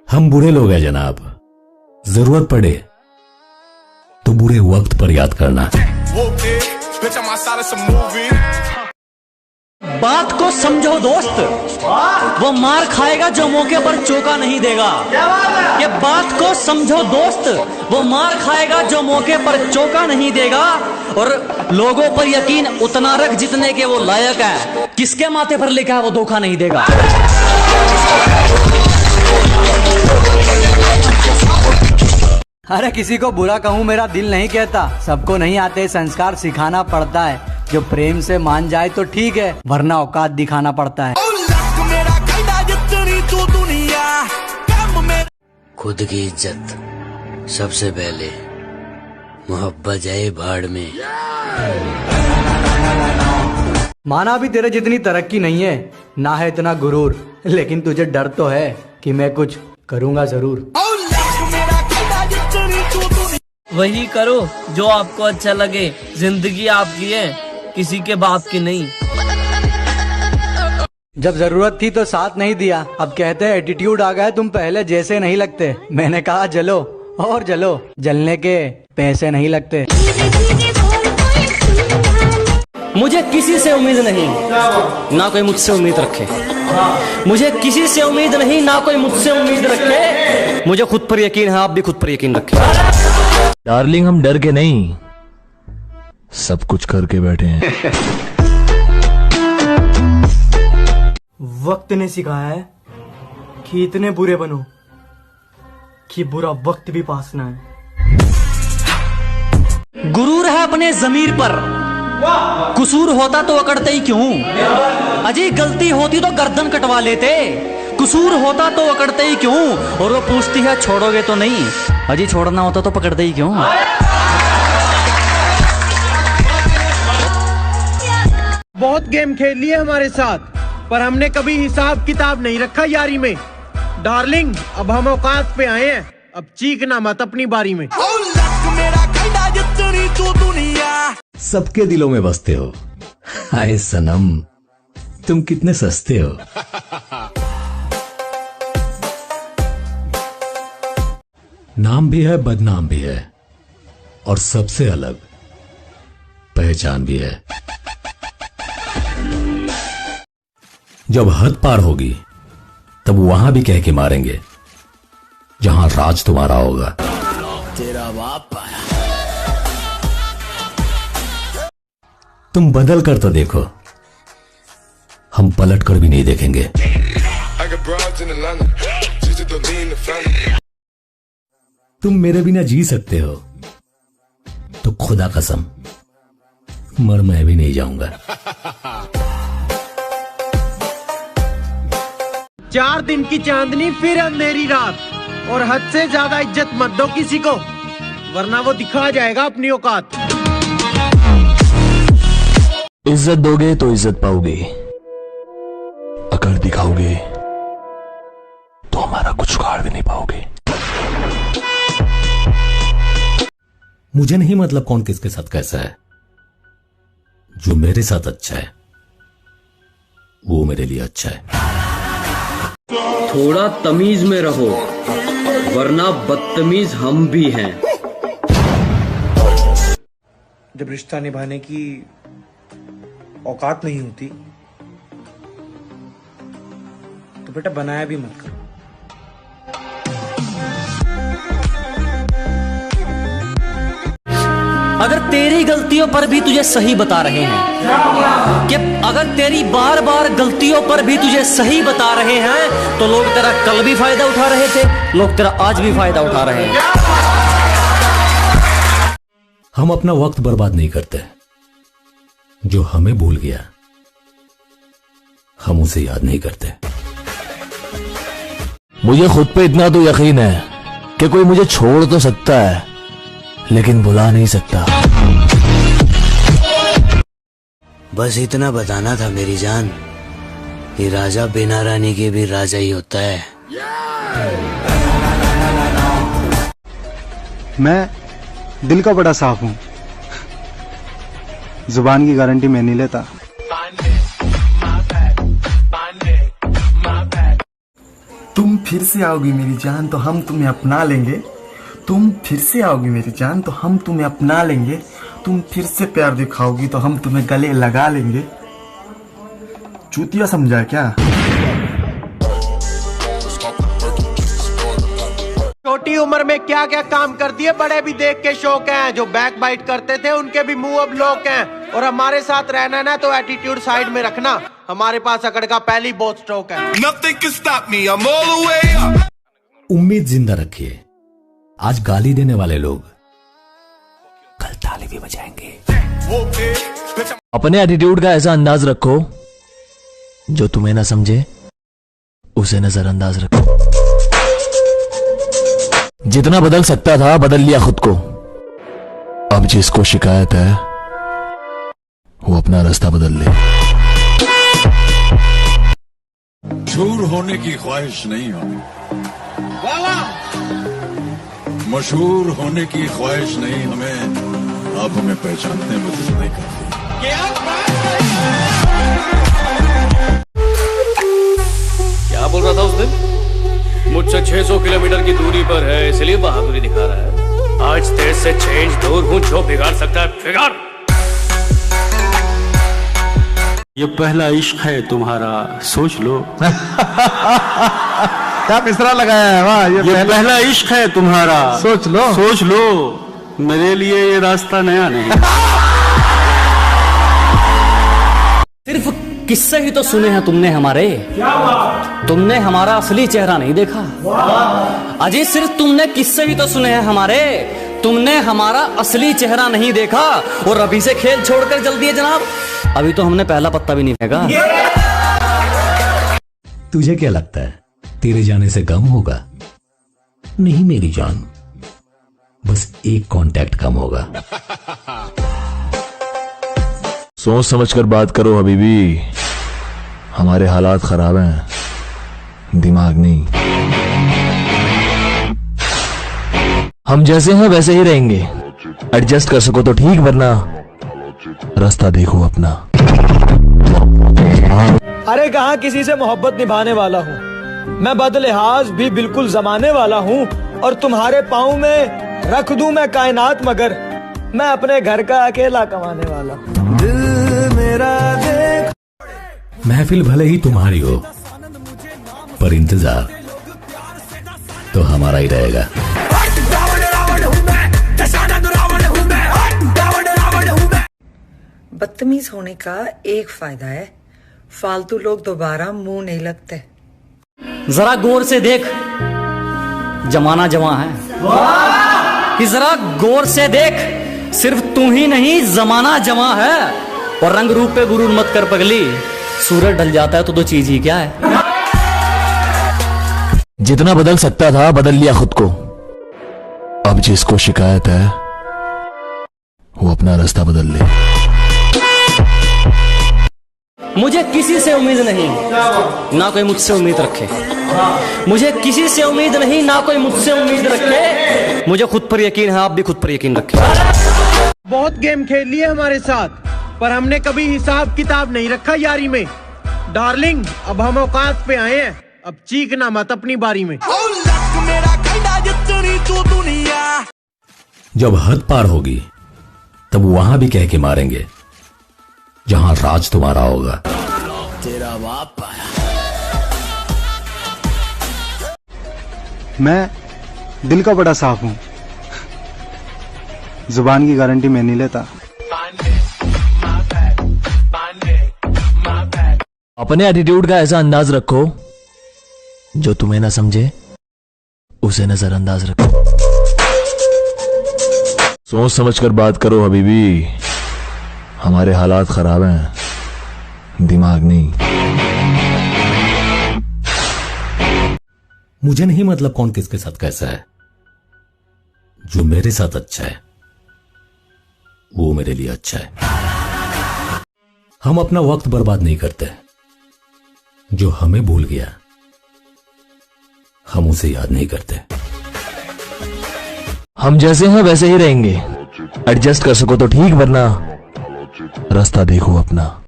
हम बूढ़े लोग हैं जनाब, जरूरत पड़े तो बुरे वक्त पर याद करना। बात को समझो दोस्त, वो मार खाएगा जो मौके पर चौका नहीं देगा। ये बात को समझो दोस्त, वो मार खाएगा जो मौके पर चौका नहीं देगा। और लोगों पर यकीन उतना रख जितने के वो लायक है, किसके माथे पर लिखा है वो धोखा नहीं देगा। अरे किसी को बुरा कहूँ मेरा दिल नहीं कहता, सबको नहीं आते संस्कार सिखाना पड़ता है। जो प्रेम से मान जाए तो ठीक है, वरना औकात दिखाना पड़ता है। खुद की इज्जत सबसे पहले, मोहब्बत जाए भाड़ में। माना भी तेरे जितनी तरक्की नहीं है, ना है इतना गुरूर, लेकिन तुझे डर तो है कि मैं कुछ करूँगा जरूर। वही करो जो आपको अच्छा लगे, जिंदगी आपकी है, किसी के बाप की नहीं। जब जरूरत थी तो साथ नहीं दिया, अब कहते हैं एटीट्यूड आ गया, तुम पहले जैसे नहीं लगते। मैंने कहा जलो और जलो, जलने के पैसे नहीं लगते। मुझे किसी से उम्मीद नहीं, ना कोई मुझसे उम्मीद रखे। मुझे किसी से उम्मीद नहीं, ना कोई मुझसे उम्मीद रखे। मुझे खुद पर यकीन है, आप भी खुद पर यकीन रखें। डार्लिंग हम डर के नहीं, सब कुछ करके बैठे हैं। वक्त ने सिखाया है कि इतने बुरे बनो कि बुरा वक्त भी पास ना है। गुरूर है अपने जमीर पर, कसूर होता तो अकड़ते ही क्यों। अजी गलती होती तो गर्दन कटवा लेते, कसूर होता तो अकड़ते ही क्यों। और वो पूछती है छोड़ोगे तो नहीं, अजी छोड़ना होता तो पकड़ते ही क्यों। बहुत गेम खेल लिए हमारे साथ, पर हमने कभी हिसाब किताब नहीं रखा यारी में। डार्लिंग अब हम औकात पे आए हैं, अब चीखना मत अपनी बारी में। सबके दिलों में बसते हो, हाय सनम तुम कितने सस्ते हो। नाम भी है, बदनाम भी है, और सबसे अलग पहचान भी है। जब हद पार होगी तब वहां भी कह के मारेंगे जहां राज तुम्हारा होगा। तेरा बाप आया। तुम बदल कर तो देखो, हम पलट कर भी नहीं देखेंगे। तुम मेरे बिना जी सकते हो तो खुदा कसम मर मैं भी नहीं जाऊंगा। 4 दिन की चांदनी फिर अंधेरी रात, और हद से ज्यादा इज्जत मत दो किसी को, वरना वो दिखा जाएगा अपनी औकात। इज्जत दोगे तो इज्जत पाओगे, अगर दिखाओगे तो हमारा कुछ उखाड़ भी नहीं पाओगे। मुझे नहीं मतलब कौन किसके साथ कैसा है, जो मेरे साथ अच्छा है वो मेरे लिए अच्छा है। थोड़ा तमीज में रहो, वरना बदतमीज हम भी हैं। जब रिश्ता निभाने की औकात नहीं होती तो बेटा बनाया भी मत करो। अगर तेरी गलतियों पर भी तुझे सही बता रहे हैं, कि अगर तेरी बार बार गलतियों पर भी तुझे सही बता रहे हैं, तो लोग तेरा कल भी फायदा उठा रहे थे, लोग तेरा आज भी फायदा उठा रहे हैं। हम अपना वक्त बर्बाद नहीं करते, जो हमें भूल गया हम उसे याद नहीं करते। मुझे खुद पे इतना तो यकीन है कि कोई मुझे छोड़ तो सकता है लेकिन बुला नहीं सकता। बस इतना बताना था मेरी जान कि राजा बिना रानी के भी राजा ही होता है। मैं दिल का बड़ा साफ हूँ, जुबान की गारंटी मैं नहीं लेता। तुम फिर से आओगी मेरी जान तो हम तुम्हें अपना लेंगे। तुम फिर से आओगी मेरी जान तो हम तुम्हें अपना लेंगे। तुम फिर से प्यार दिखाओगी तो हम तुम्हें गले लगा लेंगे। चूतिया समझा क्या? छोटी उम्र में क्या क्या काम कर दिए बड़े भी देख के शौक हैं। जो बैक बाइट करते थे उनके भी मुंह अब लोग हैं। और हमारे साथ रहना ना तो एटीट्यूड साइड में रखना। हमारे पास अकड़ का पहली बहुत स्ट्रोक है। Nothing can stop me, I'm all the way up. उम्मीद जिंदा रखिए। आज गाली देने वाले लोग कल ताली भी बजाएंगे। अपने एटीट्यूड का ऐसा अंदाज रखो जो तुम्हें ना समझे उसे नजरअंदाज रखो। जितना बदल सकता था बदल लिया खुद को। अब जिसको शिकायत है वो अपना रास्ता बदल ले। मशहूर होने की ख्वाहिश नहीं हमें, मशहूर होने की ख्वाहिश नहीं हमें। आप हमें पहचानते मदद नहीं करते। क्या बोल रहा था उस दिन? मुझसे 600 किलोमीटर की दूरी पर है इसलिए बहादुरी दिखा रहा है। आज तेज से 6 इंच दूर हूं, जो बिगाड़ सकता है बिगाड़। ये पहला इश्क है तुम्हारा, सोच लो। क्या मिसरा लगाया है वाह। ये पहला इश्क है तुम्हारा, सोच लो। सोच लो, मेरे लिए ये रास्ता नया नहीं। सिर्फ किस्से ही तो सुने हैं तुमने हमारे, तुमने हमारा असली चेहरा नहीं देखा। अजी सिर्फ तुमने किस्से ही तो सुने हैं हमारे, तुमने हमारा असली चेहरा नहीं देखा। और अभी से खेल छोड़कर जल्दी है जनाब, अभी तो हमने पहला पत्ता भी नहीं फेंका। तुझे क्या लगता है तेरे जाने से गम होगा? नहीं मेरी जान, बस एक कांटेक्ट कम होगा। सोच समझ कर बात करो हबीबी, हमारे हालात खराब हैं, दिमाग नहीं। हम जैसे हैं वैसे ही रहेंगे, एडजस्ट कर सको तो ठीक, वरना रास्ता देखो अपना। अरे कहाँ किसी से मोहब्बत निभाने वाला हूँ मैं, बदलिहाज भी बिल्कुल जमाने वाला हूँ। और तुम्हारे पाँव में रख दूं मैं कायनात, मगर मैं अपने घर का अकेला कमाने वाला हूँ। दिल मेरा देख। महफिल भले ही तुम्हारी हो पर इंतजार तो हमारा ही रहेगा। बदतमीज होने का एक फायदा है, फालतू लोग दोबारा मुंह नहीं लगते। जरा गौर से देख, जमाना जवां है। कि जरा गौर से देख, सिर्फ तू ही नहीं जमाना जवां है। और रंग रूप पे गुरूर मत कर पगली, सूरज ढल जाता है तो दो चीज ही क्या है। जितना बदल सकता था बदल लिया खुद को। अब जिसको शिकायत है वो अपना रास्ता बदल ले। मुझे किसी से उम्मीद नहीं, ना कोई मुझसे उम्मीद रखे। मुझे किसी से उम्मीद नहीं, ना कोई मुझसे उम्मीद रखे। मुझे खुद पर यकीन है, आप भी खुद पर यकीन रखें। बहुत गेम खेल लिए हमारे साथ, पर हमने कभी हिसाब किताब नहीं रखा यारी में। डार्लिंग अब हम औकात पे आए हैं, अब चीखना मत अपनी बारी में। जब हद पार होगी तब वहां भी कह के मारेंगे जहां राज तुम्हारा होगा। तेरा बाप आया। मैं दिल का बड़ा साफ हूं, जुबान की गारंटी मैं नहीं लेता। अपने एटीट्यूड का ऐसा अंदाज रखो जो तुम्हें ना समझे उसे नजरअंदाज रखो। सोच समझ कर बात करो हबीबी, हमारे हालात खराब हैं, दिमाग नहीं। मुझे नहीं मतलब कौन किसके साथ कैसा है, जो मेरे साथ अच्छा है वो मेरे लिए अच्छा है। हम अपना वक्त बर्बाद नहीं करते, जो हमें भूल गया हम उसे याद नहीं करते। हम जैसे हैं वैसे ही रहेंगे, एडजस्ट कर सको तो ठीक, वरना रास्ता देखो अपना।